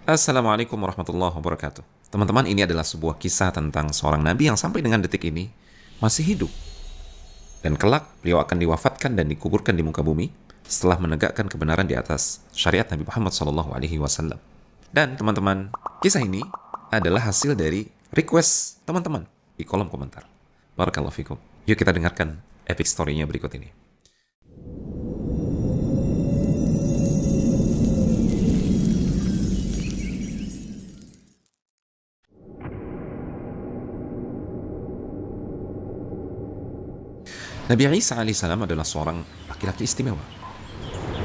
Assalamualaikum warahmatullahi wabarakatuh. Teman-teman, ini adalah sebuah kisah tentang seorang nabi yang sampai dengan detik ini masih hidup. Dan kelak beliau akan diwafatkan dan dikuburkan di muka bumi setelah menegakkan kebenaran di atas syariat Nabi Muhammad SAW. Dan teman-teman, kisah ini adalah hasil dari request teman-teman di kolom komentar. Barakallahu fikum. Yuk kita dengarkan epic story-nya berikut ini. Nabi Isa alaihissalam adalah seorang laki-laki istimewa.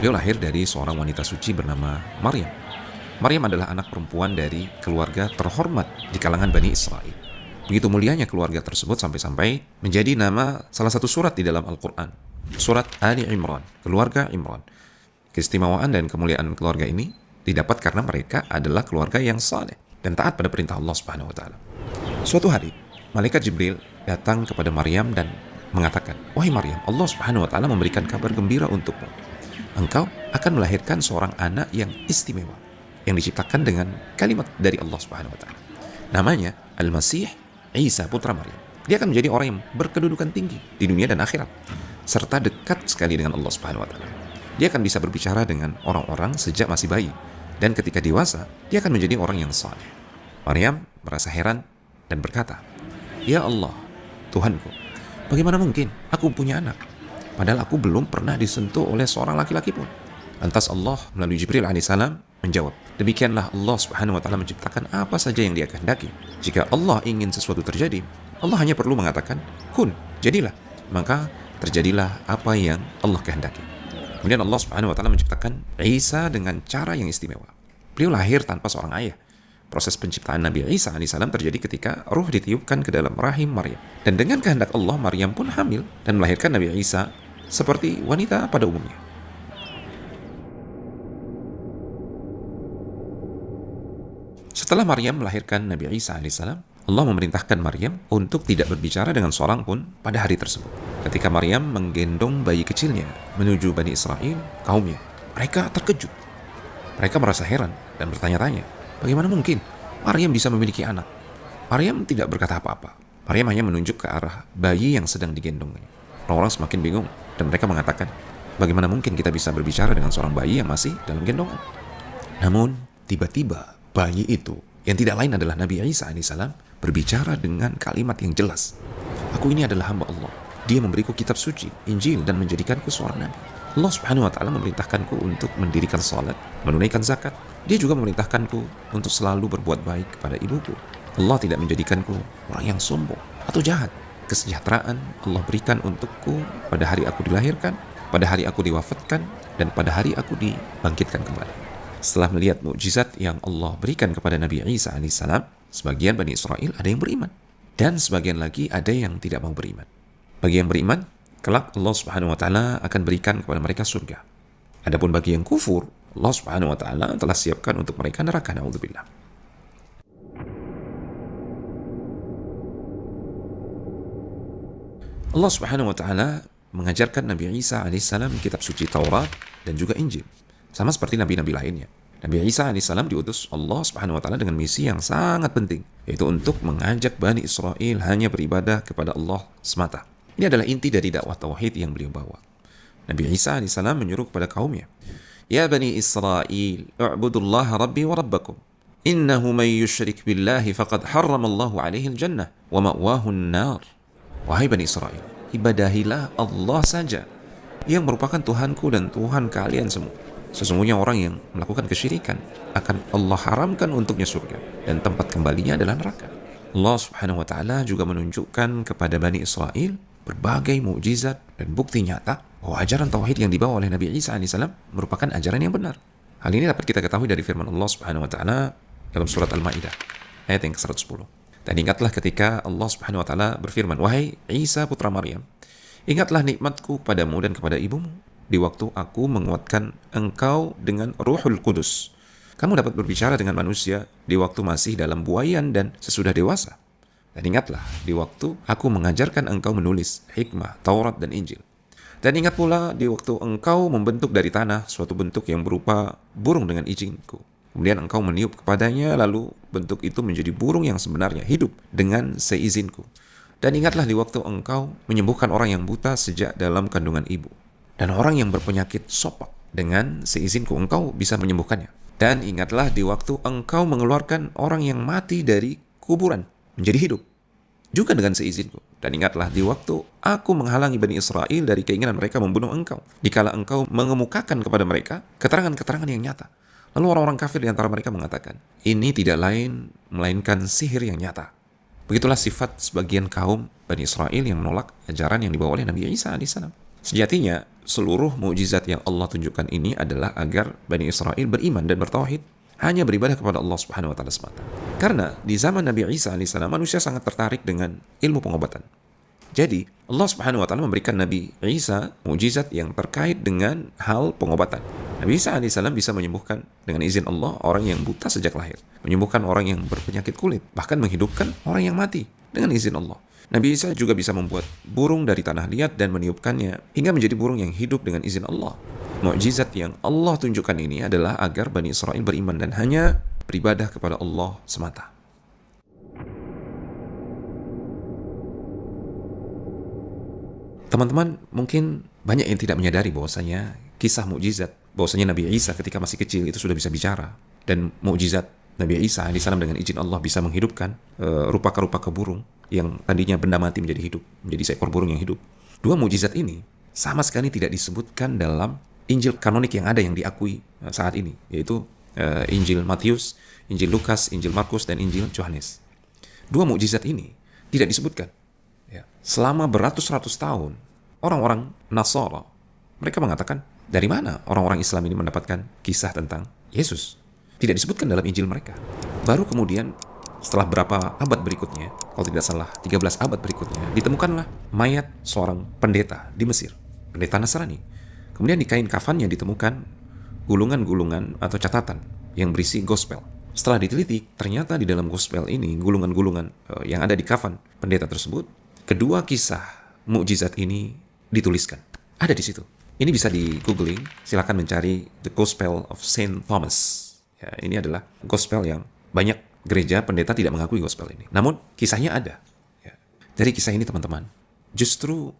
Beliau lahir dari seorang wanita suci bernama Maryam. Maryam adalah anak perempuan dari keluarga terhormat di kalangan Bani Israel. Begitu mulianya keluarga tersebut sampai-sampai menjadi nama salah satu surat di dalam Al-Quran. Surat Ali Imran, keluarga Imran. Keistimewaan dan kemuliaan keluarga ini didapat karena mereka adalah keluarga yang saleh dan taat pada perintah Allah Subhanahu wa taala. Suatu hari, malaikat Jibril datang kepada Maryam dan mengatakan, "Wahai Maryam, Allah Subhanahu wa taala memberikan kabar gembira untukmu. Engkau akan melahirkan seorang anak yang istimewa, yang diciptakan dengan kalimat dari Allah Subhanahu wa taala. Namanya Al-Masih Isa putra Maryam. Dia akan menjadi orang yang berkedudukan tinggi di dunia dan akhirat, serta dekat sekali dengan Allah Subhanahu wa taala. Dia akan bisa berbicara dengan orang-orang sejak masih bayi, dan ketika dewasa, dia akan menjadi orang yang saleh." Maryam merasa heran dan berkata, "Ya Allah, Tuhanku, bagaimana mungkin aku punya anak? Padahal aku belum pernah disentuh oleh seorang laki-laki pun." Lantas Allah melalui Jibril alaihissalam menjawab, "Demikianlah Allah Subhanahu wa taala menciptakan apa saja yang Dia kehendaki. Jika Allah ingin sesuatu terjadi, Allah hanya perlu mengatakan, 'Kun', jadilah. Maka terjadilah apa yang Allah kehendaki." Kemudian Allah Subhanahu wa taala menciptakan Isa dengan cara yang istimewa. Beliau lahir tanpa seorang ayah. Proses penciptaan Nabi Isa alaihissalam terjadi ketika ruh ditiupkan ke dalam rahim Maryam. Dan dengan kehendak Allah, Maryam pun hamil dan melahirkan Nabi Isa seperti wanita pada umumnya. Setelah Maryam melahirkan Nabi Isa alaihissalam, Allah memerintahkan Maryam untuk tidak berbicara dengan seorang pun pada hari tersebut. Ketika Maryam menggendong bayi kecilnya menuju Bani Israel, kaumnya, mereka terkejut. Mereka merasa heran dan bertanya-tanya, bagaimana mungkin Maryam bisa memiliki anak? Maryam tidak berkata apa-apa. Maryam hanya menunjuk ke arah bayi yang sedang digendongnya. Orang-orang semakin bingung dan mereka mengatakan, bagaimana mungkin kita bisa berbicara dengan seorang bayi yang masih dalam gendongan? Namun, tiba-tiba bayi itu, yang tidak lain adalah Nabi Isa alaihissalam, berbicara dengan kalimat yang jelas. "Aku ini adalah hamba Allah. Dia memberiku kitab suci, Injil, dan menjadikanku seorang nabi. Allah Subhanahu wa taala memerintahkanku untuk mendirikan salat, menunaikan zakat. Dia juga memerintahkanku untuk selalu berbuat baik kepada ibuku. Allah tidak menjadikanku orang yang sombong atau jahat. Kesejahteraan Allah berikan untukku pada hari aku dilahirkan, pada hari aku diwafatkan, dan pada hari aku dibangkitkan kembali." Setelah melihat mukjizat yang Allah berikan kepada Nabi Isa alaihissalam, sebagian Bani Israel ada yang beriman, dan sebagian lagi ada yang tidak mau beriman. Bagi yang beriman, kelak Allah Subhanahu wa taala akan berikan kepada mereka surga. Adapun bagi yang kufur, Allah Subhanahu wa taala telah siapkan untuk mereka neraka, naudzubillah. Allah Subhanahu wa taala mengajarkan Nabi Isa alaihissalam kitab suci Taurat dan juga Injil, sama seperti nabi-nabi lainnya. Nabi Isa alaihissalam diutus Allah Subhanahu wa taala dengan misi yang sangat penting, yaitu untuk mengajak Bani Israel hanya beribadah kepada Allah semata. Ini adalah inti dari dakwah tauhid yang beliau bawa. Nabi Isa alaihissalam menyuruh kepada kaumnya, "Ya Bani Israel, u'budullaha rabbi wa rabbakum. Innahu man yushrik billahi faqad harramallahu alaihi al-jannah wa ma'wahu an-nar." Wahai Bani Israel, ibadahilah Allah saja, yang merupakan Tuhanku dan Tuhan kalian semua. Sesungguhnya orang yang melakukan kesyirikan akan Allah haramkan untuknya surga, dan tempat kembalinya adalah neraka. Allah Subhanahu wa taala juga menunjukkan kepada Bani Israel berbagai mukjizat dan bukti nyata bahwa ajaran tauhid yang dibawa oleh Nabi Isa alaihissalam merupakan ajaran yang benar. Hal ini dapat kita ketahui dari firman Allah Subhanahu wa taala dalam surat Al-Maidah ayat yang ke-110. Dan ingatlah ketika Allah Subhanahu wa taala berfirman, "Wahai Isa putra Maryam, ingatlah nikmatku padamu dan kepada ibumu di waktu aku menguatkan engkau dengan Ruhul Kudus. Kamu dapat berbicara dengan manusia di waktu masih dalam buayan dan sesudah dewasa. Dan ingatlah di waktu aku mengajarkan engkau menulis hikmah, Taurat, dan Injil. Dan ingat pula di waktu engkau membentuk dari tanah suatu bentuk yang berupa burung dengan izinku. Kemudian engkau meniup kepadanya, lalu bentuk itu menjadi burung yang sebenarnya hidup dengan seizinku. Dan ingatlah di waktu engkau menyembuhkan orang yang buta sejak dalam kandungan ibu. Dan orang yang berpenyakit sopak, dengan seizinku engkau bisa menyembuhkannya. Dan ingatlah di waktu engkau mengeluarkan orang yang mati dari kuburan menjadi hidup, juga dengan seizinku. Dan ingatlah di waktu aku menghalangi Bani Israel dari keinginan mereka membunuh engkau, dikala engkau mengemukakan kepada mereka keterangan-keterangan yang nyata. Lalu orang-orang kafir di antara mereka mengatakan, ini tidak lain melainkan sihir yang nyata. Begitulah sifat sebagian kaum Bani Israel yang menolak ajaran yang dibawa oleh Nabi Isa alaihissalam. Sejatinya, seluruh mukjizat yang Allah tunjukkan ini adalah agar Bani Israel beriman dan bertauhid, hanya beribadah kepada Allah Subhanahu wa taala semata. Karena di zaman Nabi Isa alaihissalam manusia sangat tertarik dengan ilmu pengobatan. Jadi, Allah Subhanahu wa taala memberikan Nabi Isa mukjizat yang terkait dengan hal pengobatan. Nabi Isa alaihissalam bisa menyembuhkan dengan izin Allah orang yang buta sejak lahir, menyembuhkan orang yang berpenyakit kulit, bahkan menghidupkan orang yang mati dengan izin Allah. Nabi Isa juga bisa membuat burung dari tanah liat dan meniupkannya hingga menjadi burung yang hidup dengan izin Allah. Mukjizat yang Allah tunjukkan ini adalah agar Bani Israel beriman dan hanya beribadah kepada Allah semata. Teman-teman mungkin banyak yang tidak menyadari bahwasanya kisah mukjizat, bahwasanya Nabi Isa ketika masih kecil itu sudah bisa bicara, dan mukjizat Nabi Isa alaihissalam dengan izin Allah bisa menghidupkan rupa-rupa burung yang tadinya benda mati menjadi hidup, menjadi seekor burung yang hidup. Dua mukjizat ini sama sekali tidak disebutkan dalam Injil kanonik yang ada yang diakui saat ini, yaitu Injil Matius, Injil Lukas, Injil Markus, dan Injil Yohanes. Dua mukjizat ini tidak disebutkan. Selama beratus-ratus tahun, orang-orang Nasara, mereka mengatakan, dari mana orang-orang Islam ini mendapatkan kisah tentang Yesus? Tidak disebutkan dalam Injil mereka. Baru kemudian, setelah berapa abad berikutnya, kalau tidak salah 13 abad berikutnya, ditemukanlah mayat seorang pendeta di Mesir, pendeta Nasrani. Kemudian di kain kafannya ditemukan gulungan-gulungan atau catatan yang berisi gospel. Setelah diteliti, ternyata di dalam gospel ini, gulungan-gulungan yang ada di kafan pendeta tersebut, kedua kisah mukjizat ini dituliskan. Ada di situ. Ini bisa di googling, silakan mencari The Gospel of Saint Thomas. Ya, ini adalah gospel yang banyak gereja pendeta tidak mengakui gospel ini. Namun kisahnya ada. Ya. Dari kisah ini teman-teman, justru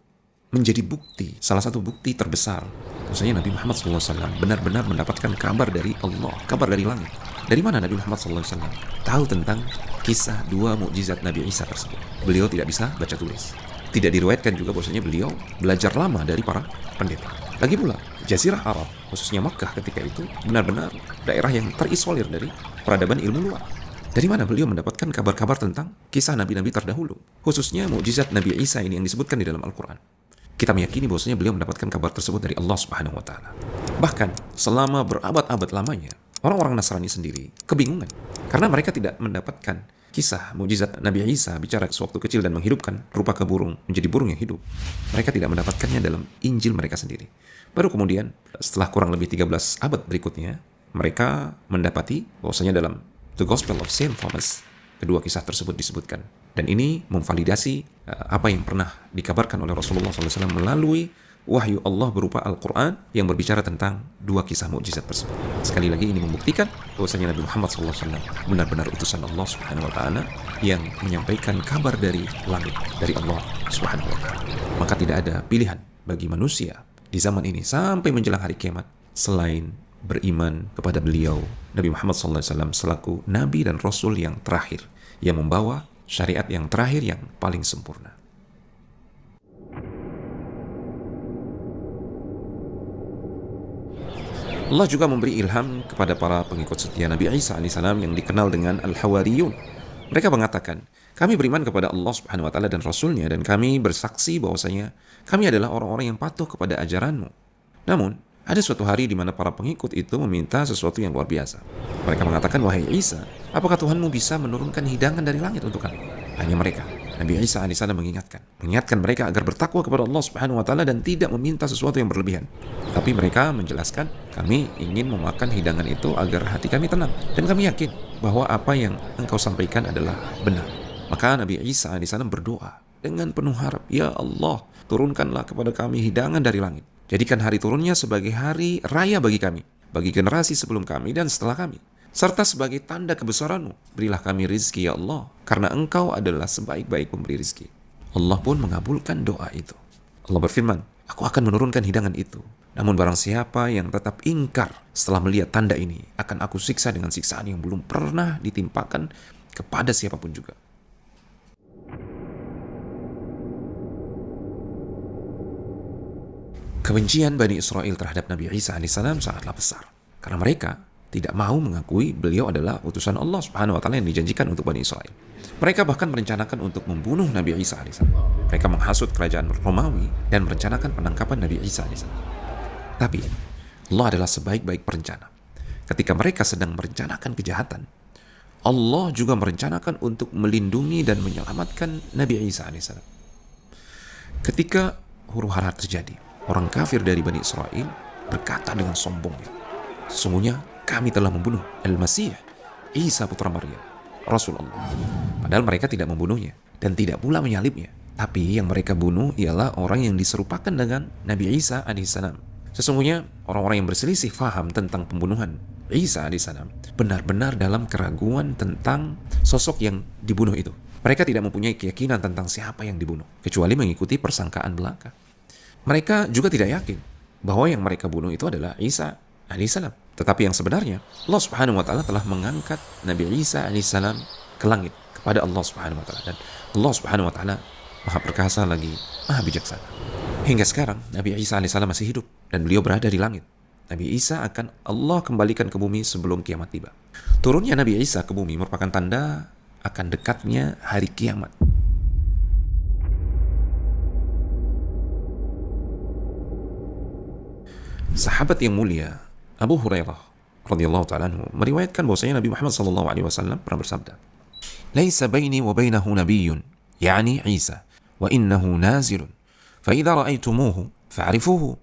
menjadi bukti, salah satu bukti terbesar, maksudnya Nabi Muhammad SAW benar-benar mendapatkan kabar dari Allah, kabar dari langit. Dari mana Nabi Muhammad SAW tahu tentang kisah dua mukjizat Nabi Isa tersebut? Beliau tidak bisa baca tulis. Tidak diriwayatkan juga bahwasanya beliau belajar lama dari para pendeta. Lagi pula, Jazirah Arab, khususnya Makkah ketika itu, benar-benar daerah yang terisolir dari peradaban ilmu luar. Dari mana beliau mendapatkan kabar-kabar tentang kisah nabi-nabi terdahulu, khususnya mukjizat Nabi Isa ini yang disebutkan di dalam Al-Quran? Kita meyakini bahwasanya beliau mendapatkan kabar tersebut dari Allah Subhanahu wa taala. Bahkan selama berabad-abad lamanya, orang-orang Nasrani sendiri kebingungan karena mereka tidak mendapatkan kisah mukjizat Nabi Isa bicara sewaktu kecil dan menghidupkan rupa burung menjadi burung yang hidup. Mereka tidak mendapatkannya dalam Injil mereka sendiri. Baru kemudian setelah kurang lebih 13 abad berikutnya, mereka mendapati bahwasanya dalam The Gospel of Saint Thomas kedua kisah tersebut disebutkan. Dan ini memvalidasi apa yang pernah dikabarkan oleh Rasulullah SAW melalui wahyu Allah berupa Al-Quran yang berbicara tentang dua kisah mukjizat tersebut. Sekali lagi ini membuktikan bahwasanya Nabi Muhammad SAW benar-benar utusan Allah Subhanahu wa taala yang menyampaikan kabar dari langit, dari Allah Subhanahu wa taala. Maka tidak ada pilihan bagi manusia di zaman ini sampai menjelang hari kiamat selain beriman kepada beliau Nabi Muhammad SAW selaku Nabi dan Rasul yang terakhir, yang membawa syariat yang terakhir yang paling sempurna. Allah juga memberi ilham kepada para pengikut setia Nabi Isa alaihissalam yang dikenal dengan Al-Hawariyun. Mereka mengatakan, kami beriman kepada Allah Subhanahu wa taala dan Rasulnya, dan kami bersaksi bahwasanya kami adalah orang-orang yang patuh kepada ajaranmu. Namun, ada suatu hari di mana para pengikut itu meminta sesuatu yang luar biasa. Mereka mengatakan, wahai Isa, apakah Tuhanmu bisa menurunkan hidangan dari langit untuk kami? Hanya mereka. Nabi Isa alaihissalam mengingatkan mereka agar bertakwa kepada Allah Subhanahu wa taala dan tidak meminta sesuatu yang berlebihan. Tapi mereka menjelaskan, kami ingin memakan hidangan itu agar hati kami tenang, dan kami yakin bahwa apa yang engkau sampaikan adalah benar. Maka Nabi Isa alaihissalam berdoa dengan penuh harap, ya Allah, turunkanlah kepada kami hidangan dari langit. Jadikan hari turunnya sebagai hari raya bagi kami, bagi generasi sebelum kami dan setelah kami. serta sebagai tanda kebesaran-Mu, berilah kami rizki ya Allah, karena Engkau adalah sebaik-baik pemberi rizki. Allah pun mengabulkan doa itu. Allah berfirman, aku akan menurunkan hidangan itu. Namun barang siapa yang tetap ingkar setelah melihat tanda ini, akan aku siksa dengan siksaan yang belum pernah ditimpakan kepada siapapun juga. Kebencian Bani Israel terhadap Nabi Isa alaihissalam sangatlah besar. Karena mereka tidak mau mengakui beliau adalah utusan Allah Subhanahu wa taala yang dijanjikan untuk Bani Israel. Mereka bahkan merencanakan untuk membunuh Nabi Isa alaihissalam. Mereka menghasut kerajaan Romawi dan merencanakan penangkapan Nabi Isa alaihissalam. Tapi Allah adalah sebaik-baik perencana. Ketika mereka sedang merencanakan kejahatan, Allah juga merencanakan untuk melindungi dan menyelamatkan Nabi Isa alaihissalam. Ketika huru-hara terjadi, orang kafir dari Bani Israel berkata dengan sombongnya, sesungguhnya kami telah membunuh Al-Masih, Isa putra Maryam, Rasulullah. Padahal mereka tidak membunuhnya dan tidak pula menyalibnya. Tapi yang mereka bunuh ialah orang yang diserupakan dengan Nabi Isa alaihissalam. Sesungguhnya orang-orang yang berselisih faham tentang pembunuhan Isa alaihissalam benar-benar dalam keraguan tentang sosok yang dibunuh itu. Mereka tidak mempunyai keyakinan tentang siapa yang dibunuh, kecuali mengikuti persangkaan belaka. Mereka juga tidak yakin bahwa yang mereka bunuh itu adalah Isa alaihissalam. Tetapi yang sebenarnya, Allah Subhanahu wa taala telah mengangkat Nabi Isa alaihissalam ke langit kepada Allah Subhanahu wa taala, dan Allah Subhanahu wa taala Maha perkasa lagi Maha bijaksana. Hingga sekarang Nabi Isa alaihissalam masih hidup dan beliau berada di langit. Nabi Isa akan Allah kembalikan ke bumi sebelum kiamat tiba. Turunnya Nabi Isa ke bumi merupakan tanda akan dekatnya hari kiamat. Sahabat yang mulia Abu Hurairah radhiyallahu ta'ala anhu meriwayatkan bahwasanya Nabi Muhammad sallallahu alaihi wasallam pernah bersabda, "Laisa baini wa bainahu nabiyyun, yani Isa, wa innahu nazilun, fa idza ra'aytumuhu fa'rifuhu.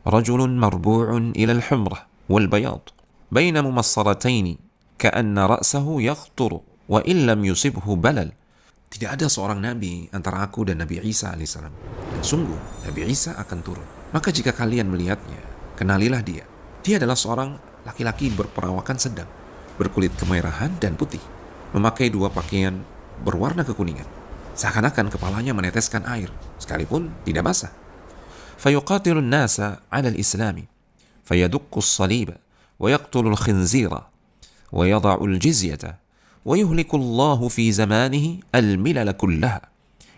Rajulun marbu'un ila al-humrah wal bayad, baina mumassaratayn ka'anna ra'sahu yaqturu, wa in lam yusibhu balal." Tidak ada seorang nabi antara aku dan Nabi Isa alaihissalam. Dan sungguh Nabi Isa akan turun. Maka jika kalian melihatnya, kenalilah dia. Dia adalah seorang laki-laki berperawakan sedang, berkulit kemerahan dan putih, memakai dua pakaian berwarna kekuningan. Seakan-akan kepalanya meneteskan air, sekalipun tidak basah. Fayuqatilun nasa ala al-islami, fayadukku as-saliba, wa yaqtulu al-khinzira, wa yada'u al-jizyata, wa yuhliku Allahu fi zamanihi al-milala kullaha,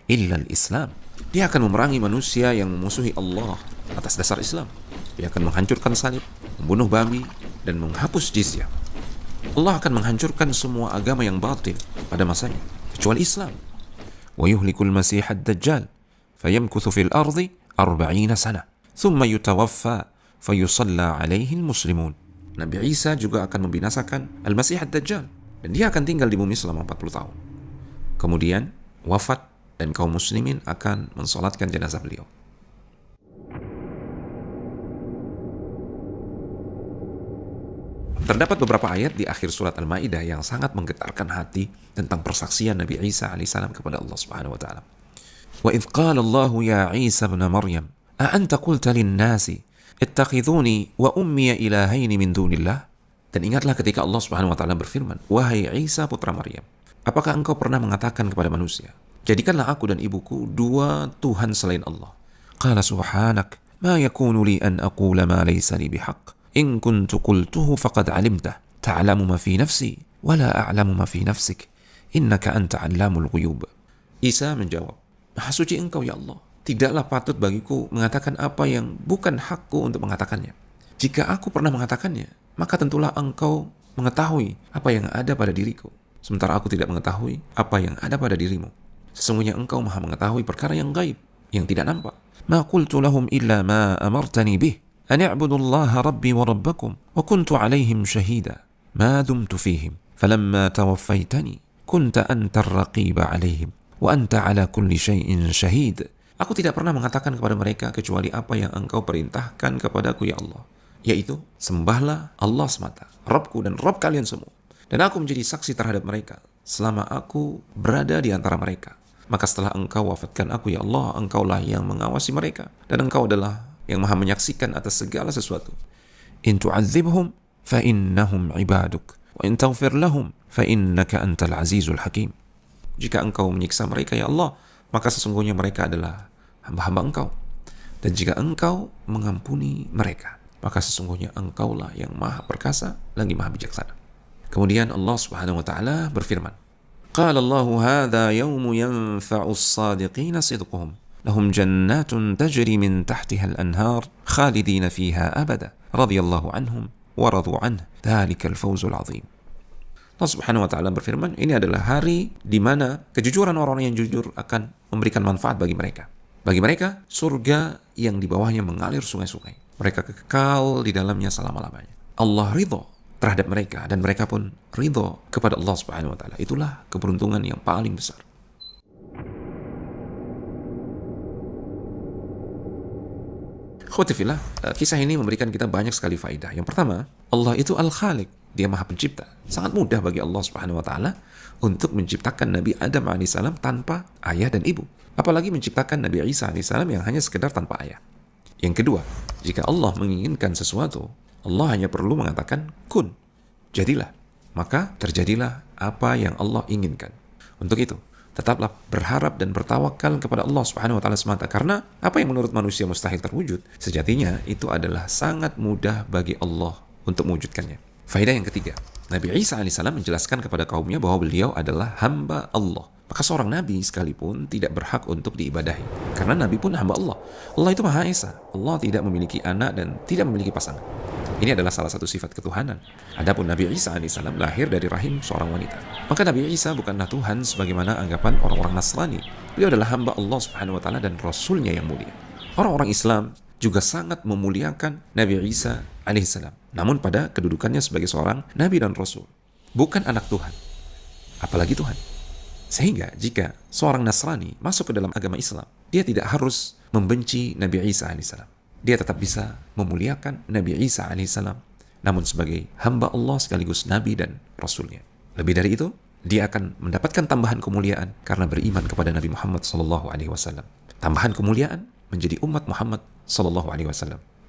illa al-islam. Dia akan memerangi manusia yang memusuhi Allah atas dasar Islam. Dia akan menghancurkan salib, membunuh babi, dan menghapus jizyah. Allah akan menghancurkan semua agama yang batil pada masanya, kecuali Islam. Wa yuhlikul masih ad-dajjal, fayamkuthu fil ardi 40 sana, thumma yutawaffa, fayusalla alaihi muslimun. Nabi Isa juga akan membinasakan Al-Masih ad-Dajjal, dan dia akan tinggal di bumi selama 40 tahun. Kemudian wafat, dan kaum muslimin akan mensolatkan jenazah beliau. Terdapat beberapa ayat di akhir surat Al-Maidah yang sangat menggetarkan hati tentang persaksian Nabi Isa alaihissalam kepada Allah Subhanahu wa taala. Wa idz qala Allah ya Isa ibn Maryam, a anta qulta lin-nasi ittakhidhuni wa ummi ilahaini min dunillah? Dan ingatlah ketika Allah Subhanahu wa taala berfirman, wahai Isa putra Maryam, apakah engkau pernah mengatakan kepada manusia, jadikanlah aku dan ibuku dua Tuhan selain Allah? Qala subhanak, ma yakunu li an aqula ma laysa li bihaq. In kuntu qultuhu faqad alimtah, ta'lamu ma fi nafsi wa la a'lamu ma fi nafsik, innaka anta 'allamul ghuyub. Isa menjawab, Maha suci engkau ya Allah, tidaklah patut bagiku mengatakan apa yang bukan hakku untuk mengatakannya. Jika aku pernah mengatakannya, maka tentulah engkau mengetahui apa yang ada pada diriku, sementara aku tidak mengetahui apa yang ada pada dirimu. Sesungguhnya engkau maha mengetahui perkara yang gaib, yang tidak nampak. Ma qultu lahum illa ma amartani bih, an i'budu Allah rabbi wa rabbakum, wa kuntu alaihim shahida, ma dumtu fihim, falamma tawaffaytani, kunta anta ar-raqiba alaihim, wa anta ala kulli syai'in shahid. Aku tidak pernah mengatakan kepada mereka kecuali apa yang engkau perintahkan kepadaku ya Allah, yaitu sembahlah Allah semata, Rabbku dan Rabb kalian semua, dan aku menjadi saksi terhadap mereka selama aku berada di antara mereka. Maka setelah engkau wafatkan aku ya Allah, engkaulah yang mengawasi mereka, dan engkau adalah yang maha menyaksikan atas segala sesuatu. In tu'adzibhum fa innahum ibaduk, wa wa in taghfir lahum fa innaka antal azizul hakim. Jika engkau menyiksa mereka ya Allah, maka sesungguhnya mereka adalah hamba-hamba engkau. Dan jika engkau mengampuni mereka, maka sesungguhnya engkaulah yang maha perkasa lagi maha bijaksana. Kemudian Allah Subhanahu wa taala berfirman, Qala Allahu hadza yawmu yanfa'u as-sadiqina sidquhum lahum jannatun tajri min tahtiha al-anhar khalidina fiha abada radhiyallahu anhum wa radu anhu dzalikal fawzul 'adzim. Allah Subhanahu wa taala berfirman, ini adalah hari di mana kejujuran orang-orang yang jujur akan memberikan manfaat bagi mereka. Bagi mereka, surga yang di bawahnya mengalir sungai-sungai. Mereka kekal di dalamnya selama-lamanya. Allah ridho terhadap mereka dan mereka pun ridho kepada Allah Subhanahu wa taala. Itulah keberuntungan yang paling besar. Khotifillah, kisah ini memberikan kita banyak sekali faedah. Yang pertama, Allah itu Al-Khaliq, Dia Maha Pencipta. Sangat mudah bagi Allah Subhanahu wa taala untuk menciptakan Nabi Adam alaihissalam tanpa ayah dan ibu. Apalagi menciptakan Nabi Isa alaihissalam yang hanya sekedar tanpa ayah. Yang kedua, jika Allah menginginkan sesuatu, Allah hanya perlu mengatakan kun, jadilah. Maka terjadilah apa yang Allah inginkan. Untuk itu, tetaplah berharap dan bertawakal kepada Allah Subhanahu wa taala semata, karena apa yang menurut manusia mustahil terwujud, sejatinya itu adalah sangat mudah bagi Allah untuk mewujudkannya. Faedah yang ketiga, Nabi Isa alaihissalam menjelaskan kepada kaumnya bahwa beliau adalah hamba Allah. Maka seorang nabi sekalipun tidak berhak untuk diibadahi, karena nabi pun hamba Allah. Allah itu Maha Esa. Allah tidak memiliki anak dan tidak memiliki pasangan. Ini adalah salah satu sifat ketuhanan. Adapun Nabi Isa alaihissalam lahir dari rahim seorang wanita. Maka Nabi Isa bukanlah Tuhan sebagaimana anggapan orang-orang Nasrani. Beliau adalah hamba Allah Subhanahu wa taala dan Rasulnya yang mulia. Orang-orang Islam juga sangat memuliakan Nabi Isa alaihissalam. Namun pada kedudukannya sebagai seorang nabi dan rasul, bukan anak Tuhan, apalagi Tuhan. Sehingga jika seorang Nasrani masuk ke dalam agama Islam, dia tidak harus membenci Nabi Isa alaihissalam. Dia tetap bisa memuliakan Nabi Isa alaihissalam, namun sebagai hamba Allah sekaligus nabi dan rasulnya. Lebih dari itu, dia akan mendapatkan tambahan kemuliaan karena beriman kepada Nabi Muhammad SAW. Tambahan kemuliaan menjadi umat Muhammad SAW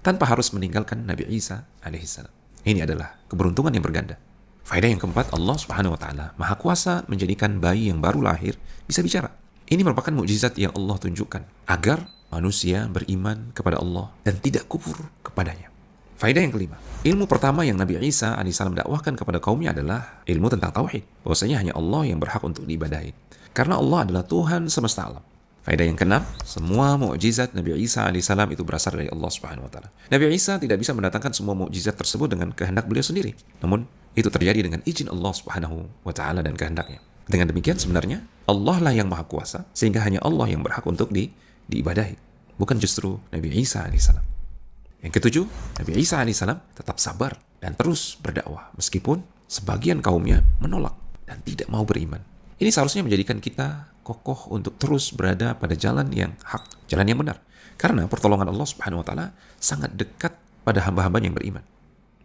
tanpa harus meninggalkan Nabi Isa alaihissalam. Ini adalah keberuntungan yang berganda. Faedah yang keempat, Allah Subhanahu wa taala Maha Kuasa menjadikan bayi yang baru lahir bisa bicara. Ini merupakan mukjizat yang Allah tunjukkan agar manusia beriman kepada Allah dan tidak kufur kepadanya. Faedah yang kelima, ilmu pertama yang Nabi Isa alaihissalam dakwahkan kepada kaumnya adalah ilmu tentang tauhid, bahwasanya hanya Allah yang berhak untuk diibadahi, karena Allah adalah Tuhan semesta alam. Faedah yang keenam, semua mukjizat Nabi Isa alaihissalam itu berasal dari Allah Subhanahu wa taala. Nabi Isa tidak bisa mendatangkan semua mukjizat tersebut dengan kehendak beliau sendiri, namun itu terjadi dengan izin Allah Subhanahu wa taala dan kehendaknya. Dengan demikian sebenarnya Allah lah yang Maha Kuasa, sehingga hanya Allah yang berhak untuk diibadahi, bukan justru Nabi Isa alaihissalam. Yang ketujuh, Nabi Isa alaihissalam tetap sabar dan terus berdakwah meskipun sebagian kaumnya menolak dan tidak mau beriman. Ini seharusnya menjadikan kita kokoh untuk terus berada pada jalan yang hak, jalan yang benar. Karena pertolongan Allah Subhanahu wa taala sangat dekat pada hamba-hamba yang beriman.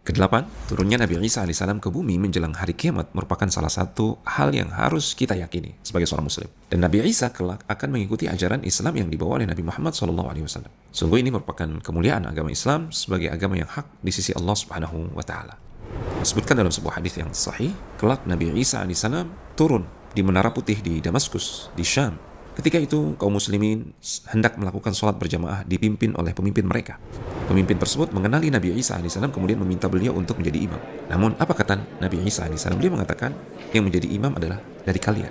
Kedelapan, turunnya Nabi Isa alaihissalam ke bumi menjelang hari kiamat merupakan salah satu hal yang harus kita yakini sebagai seorang muslim. Dan Nabi Isa kelak akan mengikuti ajaran Islam yang dibawa oleh Nabi Muhammad SAW. Sungguh ini merupakan kemuliaan agama Islam sebagai agama yang hak di sisi Allah Subhanahu wa taala. Disebutkan dalam sebuah hadis yang sahih, kelak Nabi Isa alaihissalam turun di Menara Putih di Damaskus, di Syam. Ketika itu, kaum muslimin hendak melakukan sholat berjamaah dipimpin oleh pemimpin mereka. Pemimpin tersebut mengenali Nabi Isa AS kemudian meminta beliau untuk menjadi imam. Namun, apa kata Nabi Isa AS? Beliau mengatakan, yang menjadi imam adalah dari kalian.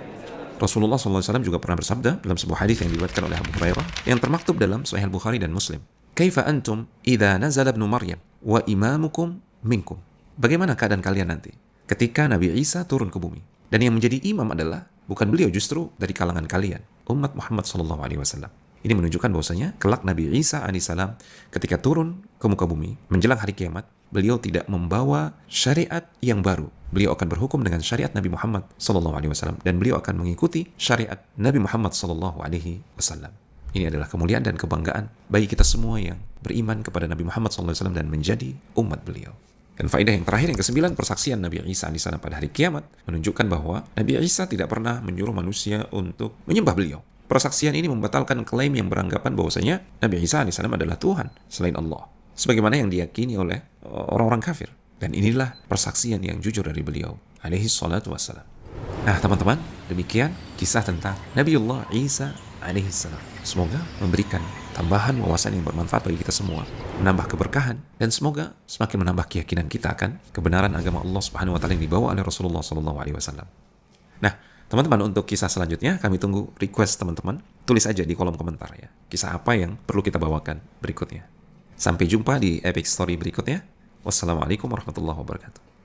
Rasulullah SAW juga pernah bersabda dalam sebuah hadis yang diriwayatkan oleh Abu Hurairah yang termaktub dalam Sahih Bukhari dan Muslim. Kaifa antum idza nazala ibnu Maryam wa imamukum minkum? Bagaimana keadaan kalian nanti ketika Nabi Isa turun ke bumi dan yang menjadi imam adalah bukan beliau, justru dari kalangan kalian, umat Muhammad SAW. Ini menunjukkan bahwasanya kelak Nabi Isa alaihissalam ketika turun ke muka bumi menjelang hari kiamat, beliau tidak membawa syariat yang baru. Beliau akan berhukum dengan syariat Nabi Muhammad SAW dan beliau akan mengikuti syariat Nabi Muhammad SAW. Ini adalah kemuliaan dan kebanggaan bagi kita semua yang beriman kepada Nabi Muhammad SAW dan menjadi umat beliau. Dan faedah yang terakhir, yang ke-9, persaksian Nabi Isa AS pada hari kiamat menunjukkan bahwa Nabi Isa tidak pernah menyuruh manusia untuk menyembah beliau. Persaksian ini membatalkan klaim yang beranggapan bahwasanya Nabi Isa AS adalah Tuhan selain Allah, sebagaimana yang diyakini oleh orang-orang kafir. Dan inilah persaksian yang jujur dari beliau alaihi salatu wassalam. Nah teman-teman, demikian kisah tentang Nabiullah Isa alaihi salam. Semoga memberikan tambahan wawasan yang bermanfaat bagi kita semua, menambah keberkahan, dan semoga semakin menambah keyakinan kita akan kebenaran agama Allah Subhanahu wa taala yang dibawa oleh Rasulullah sallallahu alaihi wasallam. Nah, teman-teman, untuk kisah selanjutnya kami tunggu request teman-teman. Tulis aja di kolom komentar ya. Kisah apa yang perlu kita bawakan berikutnya. Sampai jumpa di Epic Story berikutnya. Wassalamualaikum warahmatullahi wabarakatuh.